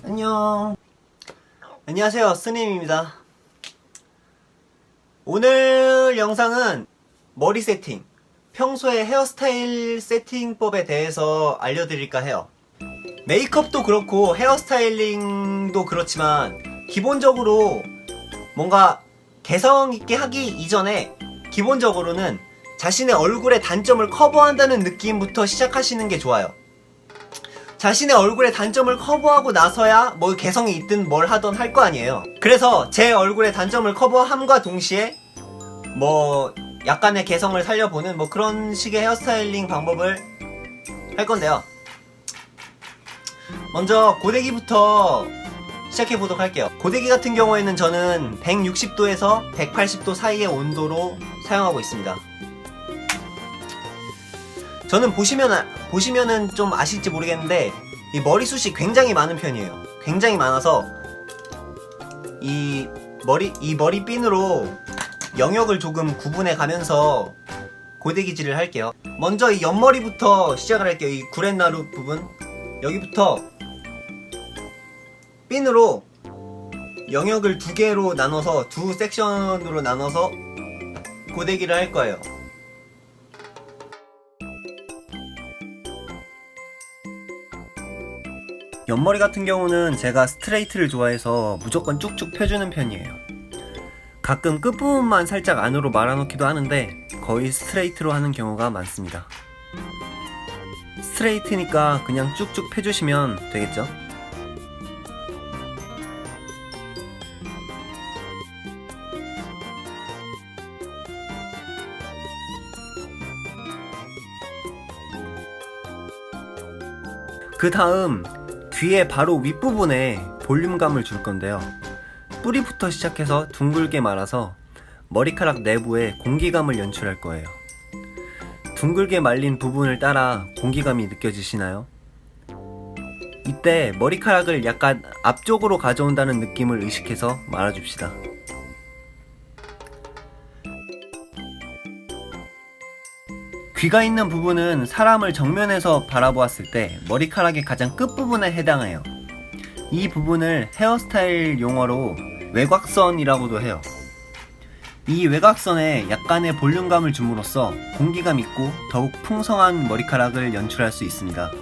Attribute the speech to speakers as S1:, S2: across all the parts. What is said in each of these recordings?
S1: 안녕. 안녕하세요, 스님입니다. 오늘 영상은 머리 세팅, 평소에 헤어스타일 세팅법에 대해서 알려드릴까 해요. 메이크업도 그렇고 헤어스타일링도 그렇지만 기본적으로 뭔가 개성있게 하기 이전에 기본적으로는 자신의 얼굴의 단점을 커버한다는 느낌부터 시작하시는 게 좋아요. 자신의 얼굴의 단점을 커버하고 나서야 뭐 개성이 있든 뭘 하든 할 거 아니에요. 그래서 제 얼굴의 단점을 커버함과 동시에 뭐 약간의 개성을 살려보는 뭐 그런 식의 헤어스타일링 방법을 할 건데요. 먼저 고데기부터 시작해보도록 할게요. 고데기 같은 경우에는 저는 160도에서 180도 사이의 온도로 사용하고 있습니다. 저는 보시면은 좀 아실지 모르겠는데 이 머리숱이 굉장히 많은 편이에요. 굉장히 많아서 이 머리핀으로 영역을 조금 구분해 가면서 고데기질을 할게요. 먼저 이 옆머리부터 시작을 할게요. 이 구렛나루 부분 여기부터 핀으로 영역을 두 개로 나눠서 두 섹션으로 나눠서 고데기를 할 거예요. 옆머리 같은 경우는 제가 스트레이트를 좋아해서 무조건 쭉쭉 펴주는 편이에요. 가끔 끝부분만 살짝 안으로 말아놓기도 하는데 거의 스트레이트로 하는 경우가 많습니다. 스트레이트니까 그냥 쭉쭉 펴주시면 되겠죠? 그 다음 귀의 바로 윗부분에 볼륨감을 줄 건데요. 뿌리부터 시작해서 둥글게 말아서 머리카락 내부에 공기감을 연출할 거예요. 둥글게 말린 부분을 따라 공기감이 느껴지시나요? 이때 머리카락을 약간 앞쪽으로 가져온다는 느낌을 의식해서 말아줍시다. 귀가 있는 부분은 사람을 정면에서 바라보았을 때 머리카락의 가장 끝부분에 해당해요. 이 부분을 헤어스타일 용어로 외곽선이라고도 해요. 이 외곽선에 약간의 볼륨감을 줌으로써 공기감 있고 더욱 풍성한 머리카락을 연출할 수 있습니다.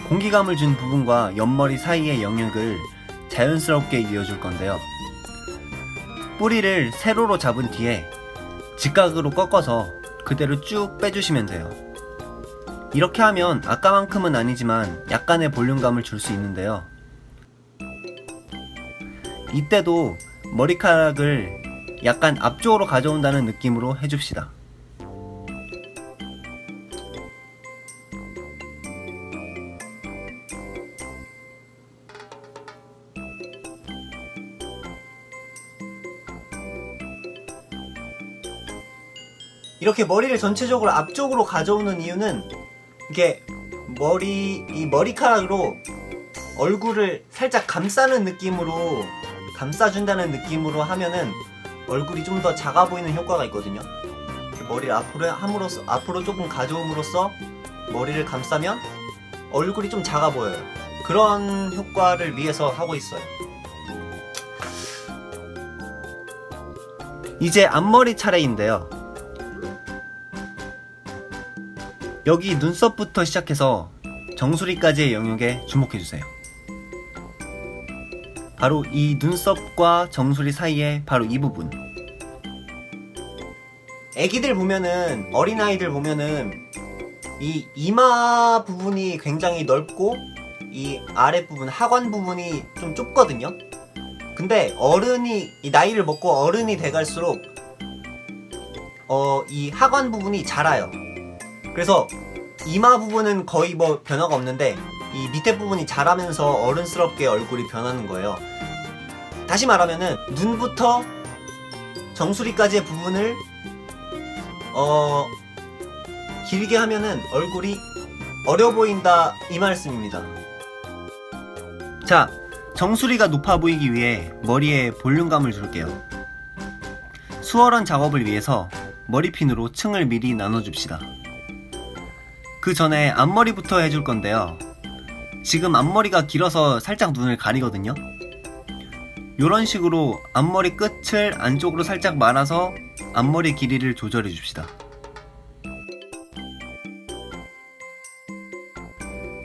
S1: 공기감을 준 부분과 옆머리 사이의 영역을 자연스럽게 이어줄 건데요. 뿌리를 세로로 잡은 뒤에 직각으로 꺾어서 그대로 쭉 빼주시면 돼요. 이렇게 하면 아까만큼은 아니지만 약간의 볼륨감을 줄 수 있는데요. 이때도 머리카락을 약간 앞쪽으로 가져온다는 느낌으로 해줍시다. 이렇게 머리를 전체적으로 앞쪽으로 가져오는 이유는 이게 이 머리카락으로 얼굴을 살짝 감싸는 느낌으로 감싸준다는 느낌으로 하면은 얼굴이 좀 더 작아 보이는 효과가 있거든요. 머리를 앞으로 조금 가져옴으로써 머리를 감싸면 얼굴이 좀 작아 보여요. 그런 효과를 위해서 하고 있어요. 이제 앞머리 차례인데요. 여기 눈썹부터 시작해서 정수리까지의 영역에 주목해주세요. 바로 이 눈썹과 정수리 사이에 바로 이 부분. 애기들 보면은, 어린아이들 보면은 이 이마 부분이 굉장히 넓고 이 아랫부분, 하관 부분이 좀 좁거든요. 근데 이 나이를 먹고 어른이 돼갈수록 이 하관 부분이 자라요. 그래서 이마 부분은 거의 뭐 변화가 없는데 이 밑에 부분이 자라면서 어른스럽게 얼굴이 변하는 거예요. 다시 말하면은 눈부터 정수리까지의 부분을 길게 하면은 얼굴이 어려 보인다 이 말씀입니다. 자, 정수리가 높아 보이기 위해 머리에 볼륨감을 줄게요. 수월한 작업을 위해서 머리핀으로 층을 미리 나눠줍시다. 그 전에 앞머리부터 해줄 건데요. 지금 앞머리가 길어서 살짝 눈을 가리거든요. 요런 식으로 앞머리 끝을 안쪽으로 살짝 말아서 앞머리 길이를 조절해 줍시다.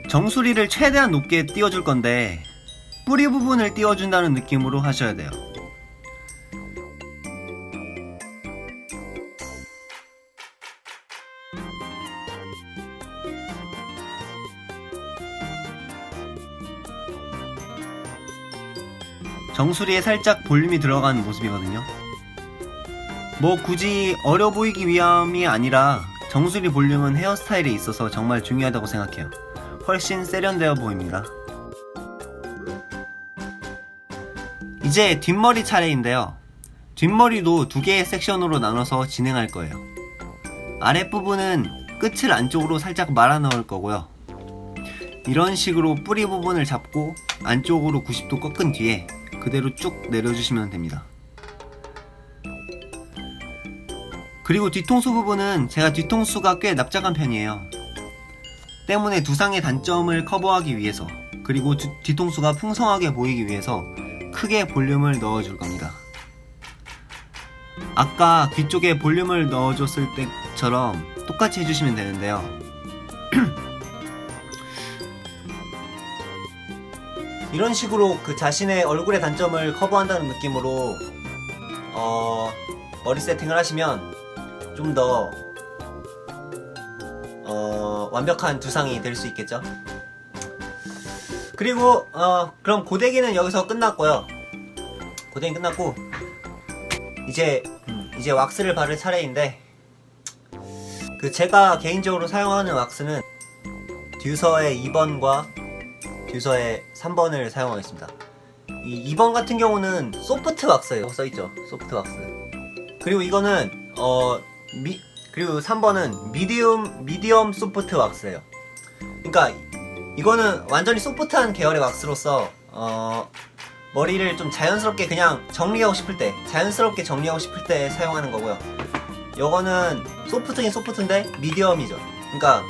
S1: 정수리를 최대한 높게 띄워줄 건데 뿌리 부분을 띄워준다는 느낌으로 하셔야 돼요. 정수리에 살짝 볼륨이 들어간 모습이거든요. 뭐 굳이 어려 보이기 위함이 아니라 정수리 볼륨은 헤어스타일에 있어서 정말 중요하다고 생각해요. 훨씬 세련되어 보입니다. 이제 뒷머리 차례인데요. 뒷머리도 두 개의 섹션으로 나눠서 진행할 거예요. 아랫부분은 끝을 안쪽으로 살짝 말아 넣을 거고요. 이런 식으로 뿌리 부분을 잡고 안쪽으로 90도 꺾은 뒤에 그대로 쭉 내려주시면 됩니다. 그리고 뒤통수 부분은 제가 뒤통수가 꽤 납작한 편이에요. 때문에 두상의 단점을 커버하기 위해서, 그리고 뒤통수가 풍성하게 보이기 위해서 크게 볼륨을 넣어줄 겁니다. 아까 귀 쪽에 볼륨을 넣어줬을 때처럼 똑같이 해주시면 되는데요. 이런 식으로 그 자신의 얼굴의 단점을 커버한다는 느낌으로 머리 세팅을 하시면 좀 더 완벽한 두상이 될 수 있겠죠. 그리고 그럼 고데기는 여기서 끝났고요. 고데기 끝났고 이제 왁스를 바를 차례인데, 그 제가 개인적으로 사용하는 왁스는 듀서의 2번과 듀서의 3번을 사용하겠습니다. 이 2번 같은 경우는 소프트 왁스예요. 써있죠, 소프트 왁스. 그리고 이거는 그리고 3번은 미디엄 소프트 왁스예요. 그러니까 이거는 완전히 소프트한 계열의 왁스로서 머리를 좀 자연스럽게 그냥 정리하고 싶을 때, 자연스럽게 정리하고 싶을 때 사용하는 거고요. 요거는 소프트긴 소프트인데 미디엄이죠. 그러니까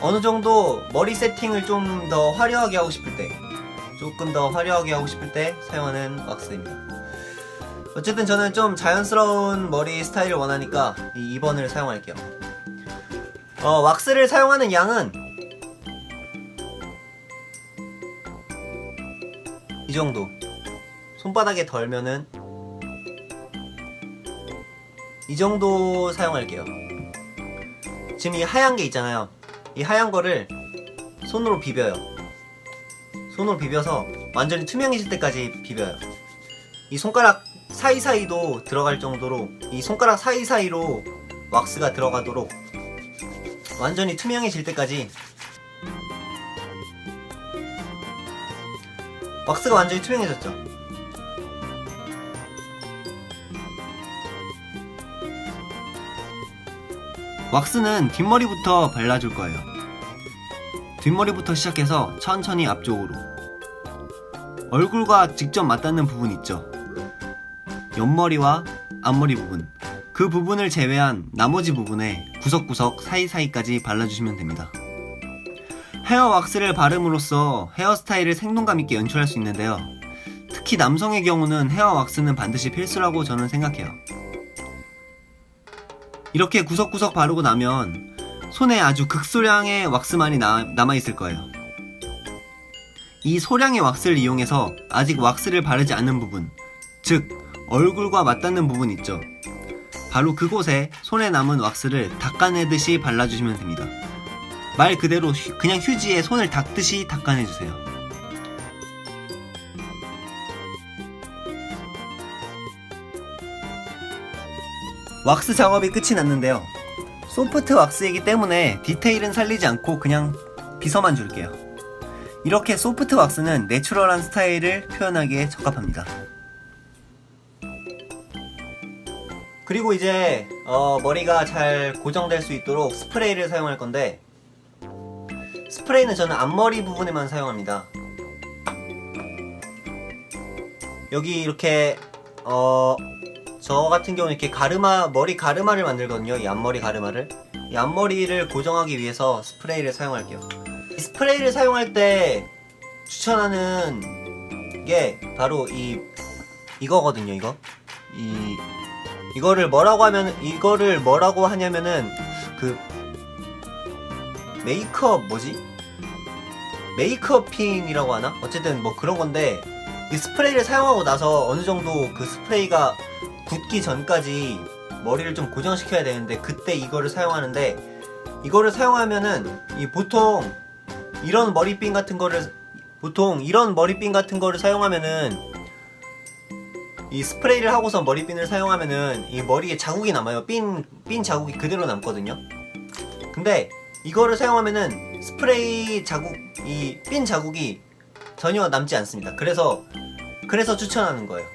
S1: 어느 정도 머리 세팅을 좀 더 화려하게 하고 싶을 때, 조금 더 화려하게 하고 싶을 때 사용하는 왁스입니다. 어쨌든 저는 좀 자연스러운 머리 스타일을 원하니까 이 2번을 사용할게요. 왁스를 사용하는 양은 이 정도. 손바닥에 덜면은 이 정도 사용할게요. 지금 이 하얀 게 있잖아요. 이 하얀 거를 손으로 비벼요. 손으로 비벼서 완전히 투명해질 때까지 비벼요. 이 손가락 사이사이도 들어갈 정도로, 이 손가락 사이사이로 왁스가 들어가도록 완전히 투명해질 때까지, 왁스가 완전히 투명해졌죠. 왁스는 뒷머리부터 발라줄 거예요. 뒷머리부터 시작해서 천천히 앞쪽으로. 얼굴과 직접 맞닿는 부분 있죠. 옆머리와 앞머리 부분, 그 부분을 제외한 나머지 부분에 구석구석 사이사이까지 발라주시면 됩니다. 헤어 왁스를 바름으로써 헤어스타일을 생동감 있게 연출할 수 있는데요. 특히 남성의 경우는 헤어 왁스는 반드시 필수라고 저는 생각해요. 이렇게 구석구석 바르고 나면 손에 아주 극소량의 왁스만이 남아있을 거예요. 이 소량의 왁스를 이용해서 아직 왁스를 바르지 않은 부분, 즉 얼굴과 맞닿는 부분 있죠. 바로 그곳에 손에 남은 왁스를 닦아내듯이 발라주시면 됩니다. 말 그대로 그냥 휴지에 손을 닦듯이 닦아내주세요. 왁스 작업이 끝이 났는데요. 소프트 왁스이기 때문에 디테일은 살리지 않고 그냥 빗어만 줄게요. 이렇게 소프트 왁스는 내추럴한 스타일을 표현하기에 적합합니다. 그리고 이제 머리가 잘 고정될 수 있도록 스프레이를 사용할 건데, 스프레이는 저는 앞머리 부분에만 사용합니다. 여기 이렇게 저 같은 경우는 이렇게 머리 가르마를 만들거든요. 이 앞머리 가르마를. 이 앞머리를 고정하기 위해서 스프레이를 사용할게요. 스프레이를 사용할 때 추천하는 게 바로 이거거든요. 이거를 뭐라고 하냐면은 그 메이크업 핀이라고 하나? 어쨌든 뭐 그런 건데, 이 스프레이를 사용하고 나서 어느 정도 그 스프레이가 굳기 전까지 머리를 좀 고정시켜야 되는데, 그때 이거를 사용하는데, 이거를 사용하면은 보통 이런 머리핀 같은 거를 사용하면은, 이 스프레이를 하고서 머리핀을 사용하면은 이 머리에 자국이 남아요. 핀 자국이 그대로 남거든요. 근데 이거를 사용하면은 스프레이 자국, 이 핀 자국이 전혀 남지 않습니다. 그래서 추천하는 거예요.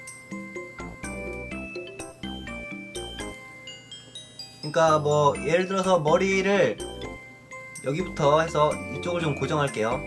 S1: 그러니까 뭐 예를 들어서 머리를 여기부터 해서 이쪽을 좀 고정할게요.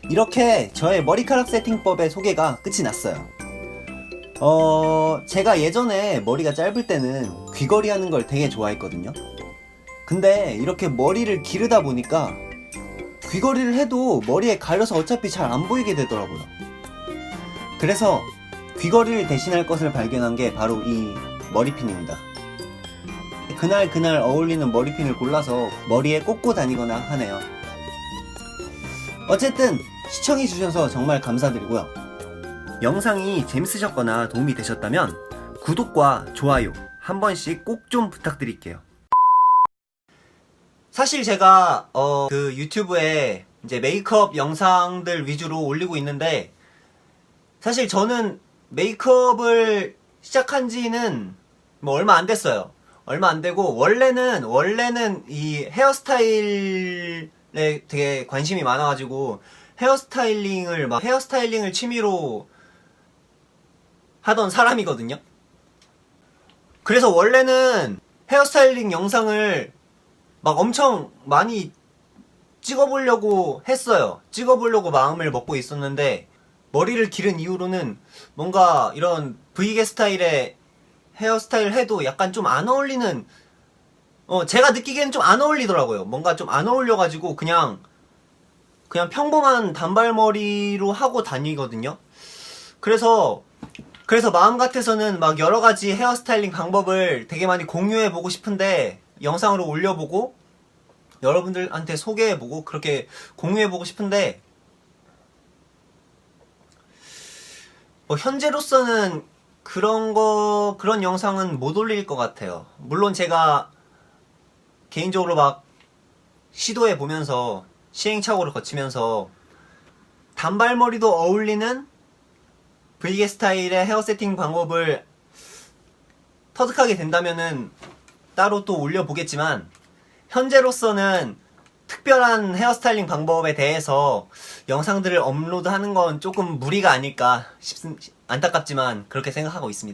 S1: 이렇게 저의 머리카락 세팅법의 소개가 끝이 났어요. 제가 예전에 머리가 짧을 때는 귀걸이 하는 걸 되게 좋아했거든요. 근데 이렇게 머리를 기르다 보니까 귀걸이를 해도 머리에 가려서 어차피 잘 안 보이게 되더라고요. 그래서 귀걸이를 대신할 것을 발견한 게 바로 이 머리핀입니다. 그날 어울리는 머리핀을 골라서 머리에 꽂고 다니거나 하네요. 어쨌든 시청해주셔서 정말 감사드리고요. 영상이 재밌으셨거나 도움이 되셨다면 구독과 좋아요 한 번씩 꼭 좀 부탁드릴게요. 사실 제가 그 유튜브에 이제 메이크업 영상들 위주로 올리고 있는데, 사실 저는 메이크업을 시작한 지는 뭐 얼마 안 됐어요. 얼마 안 되고, 원래는 이 헤어스타일에 되게 관심이 많아가지고 헤어스타일링을 취미로 하던 사람이거든요. 그래서 원래는 헤어스타일링 영상을 막 엄청 많이 찍어보려고 했어요. 찍어보려고 마음을 먹고 있었는데, 머리를 기른 이후로는 뭔가 이런 V개 스타일의 헤어스타일 해도 약간 좀 안 어울리는, 제가 느끼기에는 좀 안 어울리더라고요. 뭔가 좀 안 어울려가지고 그냥 평범한 단발머리로 하고 다니거든요. 그래서 마음 같아서는 막 여러 가지 헤어스타일링 방법을 되게 많이 공유해보고 싶은데, 영상으로 올려보고 여러분들한테 소개해보고 그렇게 공유해보고 싶은데, 뭐 현재로서는 그런 영상은 못 올릴 것 같아요. 물론 제가 개인적으로 막 시도해보면서 시행착오를 거치면서 단발머리도 어울리는 V개 스타일의 헤어 세팅 방법을 터득하게 된다면은 따로 또 올려보겠지만, 현재로서는 특별한 헤어스타일링 방법에 대해서 영상들을 업로드하는 건 조금 무리가 아닐까 안타깝지만 그렇게 생각하고 있습니다.